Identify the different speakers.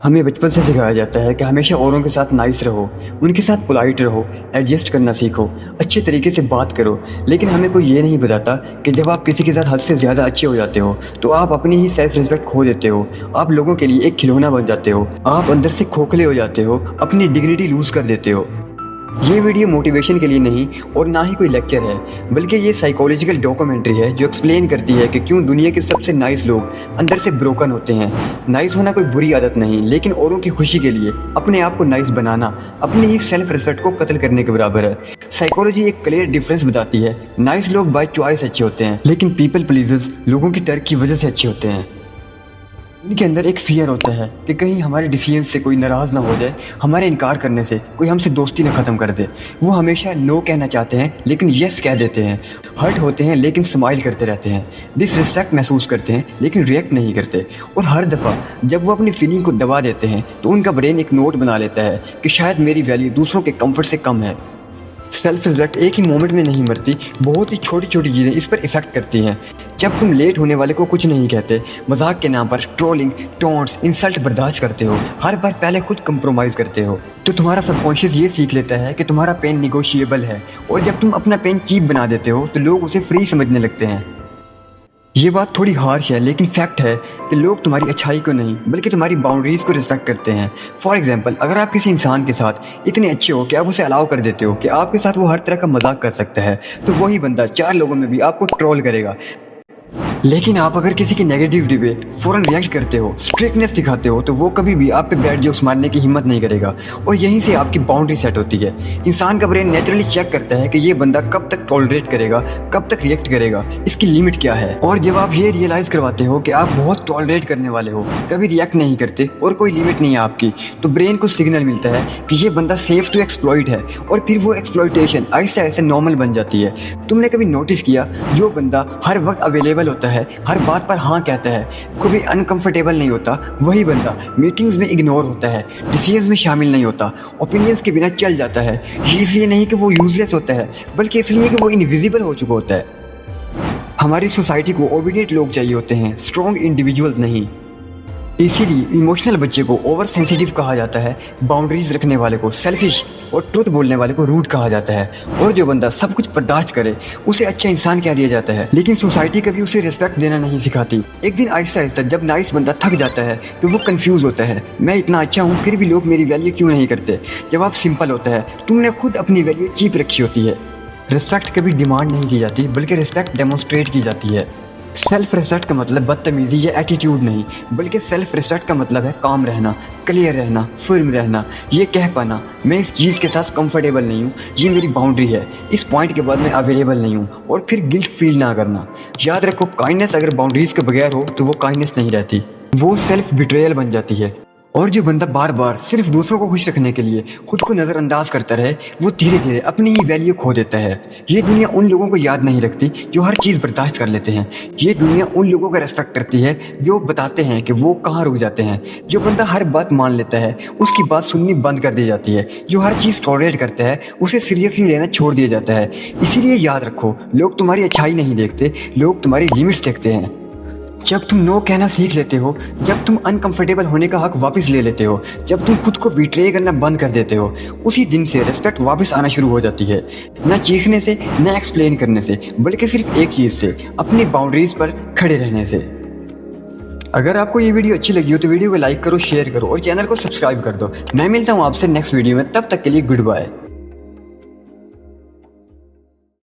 Speaker 1: हमें बचपन से सिखाया जाता है कि हमेशा औरों के साथ नाइस रहो, उनके साथ पोलाइट रहो, एडजस्ट करना सीखो, अच्छे तरीके से बात करो। लेकिन हमें कोई ये नहीं बताता कि जब आप किसी के साथ हद से ज़्यादा अच्छे हो जाते हो तो आप अपनी ही सेल्फ रिस्पेक्ट खो देते हो। आप लोगों के लिए एक खिलौना बन जाते हो, आप अंदर से खोखले हो जाते हो, अपनी डिग्निटी लूज़ कर देते हो। ये वीडियो मोटिवेशन के लिए नहीं और ना ही कोई लेक्चर है, बल्कि ये साइकोलॉजिकल डॉक्यूमेंट्री है जो एक्सप्लेन करती है कि क्यों दुनिया के सबसे नाइस लोग अंदर से ब्रोकन होते हैं। नाइस होना कोई बुरी आदत नहीं, लेकिन औरों की खुशी के लिए अपने आप को नाइस बनाना अपनी ही सेल्फ रिस्पेक्ट को कत्ल करने के बराबर है। साइकोलॉजी एक क्लियर डिफरेंस बताती है। नाइस लोग बाय चॉइस अच्छे होते हैं, लेकिन पीपल प्लीजर्स लोगों की डर की वजह से अच्छे होते हैं। उनके अंदर एक फियर होता है कि कहीं हमारे डिसीजन से कोई नाराज़ ना हो जाए, हमारे इनकार करने से कोई हमसे दोस्ती ना ख़त्म कर दे। वो हमेशा नो कहना चाहते हैं लेकिन यस कह देते हैं, हर्ट होते हैं लेकिन स्माइल करते रहते हैं, डिसरिस्पेक्ट महसूस करते हैं लेकिन रिएक्ट नहीं करते। और हर दफ़ा जब वो अपनी फीलिंग को दबा देते हैं तो उनका ब्रेन एक नोट बना लेता है कि शायद मेरी वैल्यू दूसरों के कम्फर्ट से कम है। सेल्फ रिस्पेक्ट एक ही मोमेंट में नहीं मरती, बहुत ही छोटी छोटी चीज़ें इस पर इफेक्ट करती हैं। जब तुम लेट होने वाले को कुछ नहीं कहते, मजाक के नाम पर ट्रोलिंग, टॉन्ट्स, इंसल्ट बर्दाश्त करते हो, हर बार पहले खुद कंप्रोमाइज़ करते हो, तो तुम्हारा सबकॉन्शियस ये सीख लेता है कि तुम्हारा पेन निगोशिएबल है। और जब तुम अपना पेन चीप बना देते हो तो लोग उसे फ्री समझने लगते हैं। ये बात थोड़ी हार्श है लेकिन फैक्ट है कि लोग तुम्हारी अच्छाई को नहीं बल्कि तुम्हारी बाउंड्रीज़ को रिस्पेक्ट करते हैं। फॉर एग्जांपल, अगर आप किसी इंसान के साथ इतने अच्छे हो कि आप उसे अलाउ कर देते हो कि आपके साथ वो हर तरह का मजाक कर सकता है, तो वही बंदा 4 लोगों में भी आपको ट्रोल करेगा। लेकिन आप अगर किसी की नेगेटिविटी पे फ़ौरन रिएक्ट करते हो, स्ट्रिक्टनेस दिखाते हो, तो वो कभी भी आप पे बैड जोक्स मारने की हिम्मत नहीं करेगा। और यहीं से आपकी बाउंड्री सेट होती है। इंसान का ब्रेन नेचुरली चेक करता है कि ये बंदा कब तक टॉलरेट करेगा, कब तक रिएक्ट करेगा, इसकी लिमिट क्या है। और जब आप ये रियलाइज़ करवाते हो कि आप बहुत टॉलरेट करने वाले हो, कभी रिएक्ट नहीं करते और कोई लिमिट नहीं है आपकी, तो ब्रेन को सिग्नल मिलता है कि ये बंदा सेफ टू एक्सप्लॉइट है। और फिर वो एक्सप्लॉइटेशन ऐसे ऐसे नॉर्मल बन जाती है। तुमने कभी नोटिस किया, जो बंदा हर वक्त अवेलेबल होता है, हर बात पर हाँ कहता है, कभी अनकंफर्टेबल नहीं होता, वही बंदा मीटिंग्स में इग्नोर होता है, डिसीजंस में शामिल नहीं होता, ओपिनियंस के बिना चल जाता है। ये इसलिए नहीं कि वो यूजलेस होता है, बल्कि इसलिए कि वो इनविजिबल हो चुका होता है। हमारी सोसाइटी को ओबीडिएंट लोग चाहिए होते हैं, स्ट्रॉन्ग इंडिविजुअल्स नहीं। इसीलिए इमोशनल बच्चे को ओवर सेंसिटिव कहा जाता है, बाउंड्रीज रखने वाले को सेल्फिश और ट्रुथ बोलने वाले को रूड कहा जाता है। और जो बंदा सब कुछ बर्दाश्त करे उसे अच्छा इंसान कह दिया जाता है। लेकिन सोसाइटी कभी उसे रिस्पेक्ट देना नहीं सिखाती। एक दिन आहिस्ता आहिस्ता जब नाइस बंदा थक जाता है तो वो कंफ्यूज होता है, मैं इतना अच्छा हूँ फिर भी लोग मेरी वैल्यू क्यों नहीं करते। जवाब सिंपल होता है, तुमने खुद अपनी वैल्यू चीप रखी होती है। रिस्पेक्ट कभी डिमांड नहीं की जाती, बल्कि रिस्पेक्ट डेमोन्स्ट्रेट की जाती है। सेल्फ रिस्पेक्ट का मतलब बदतमीजी या एटीट्यूड नहीं, बल्कि सेल्फ रिस्पेक्ट का मतलब है काम रहना, क्लियर रहना, फर्म रहना, ये कह पाना मैं इस चीज़ के साथ कंफर्टेबल नहीं हूँ, ये मेरी बाउंड्री है, इस पॉइंट के बाद मैं अवेलेबल नहीं हूँ। और फिर गिल्ट फील ना करना। याद रखो, काइंडनेस अगर बाउंड्रीज के बगैर हो तो वो काइंडनेस नहीं रहती, वो सेल्फ बिट्रेयल बन जाती है। और जो बंदा बार बार सिर्फ दूसरों को खुश रखने के लिए खुद को नज़रअंदाज करता रहे, वो धीरे धीरे अपनी ही वैल्यू खो देता है। ये दुनिया उन लोगों को याद नहीं रखती जो हर चीज़ बर्दाश्त कर लेते हैं। ये दुनिया उन लोगों का रेस्पेक्ट करती है जो बताते हैं कि वो कहाँ रुक जाते हैं। जो बंदा हर बात मान लेता है उसकी बात सुननी बंद कर दी जाती है। जो हर चीज़ टॉलरेट करता है उसे सीरियसली लेना छोड़ दिया जाता है। इसीलिए याद रखो, लोग तुम्हारी अच्छाई नहीं देखते, लोग तुम्हारी लिमिट्स देखते हैं। जब तुम नो कहना सीख लेते हो, जब तुम अनकंफर्टेबल होने का हक वापस ले लेते हो, जब तुम खुद को बिट्रे करना बंद कर देते हो, उसी दिन से रिस्पेक्ट वापस आना शुरू हो जाती है। ना चीखने से, ना एक्सप्लेन करने से, बल्कि सिर्फ एक चीज़ से, अपनी बाउंड्रीज पर खड़े रहने से। अगर आपको ये वीडियो अच्छी लगी हो तो वीडियो को लाइक करो, शेयर करो और चैनल को सब्सक्राइब कर दो। मैं मिलता हूँ आपसे नेक्स्ट वीडियो में, तब तक के लिए गुड बाय।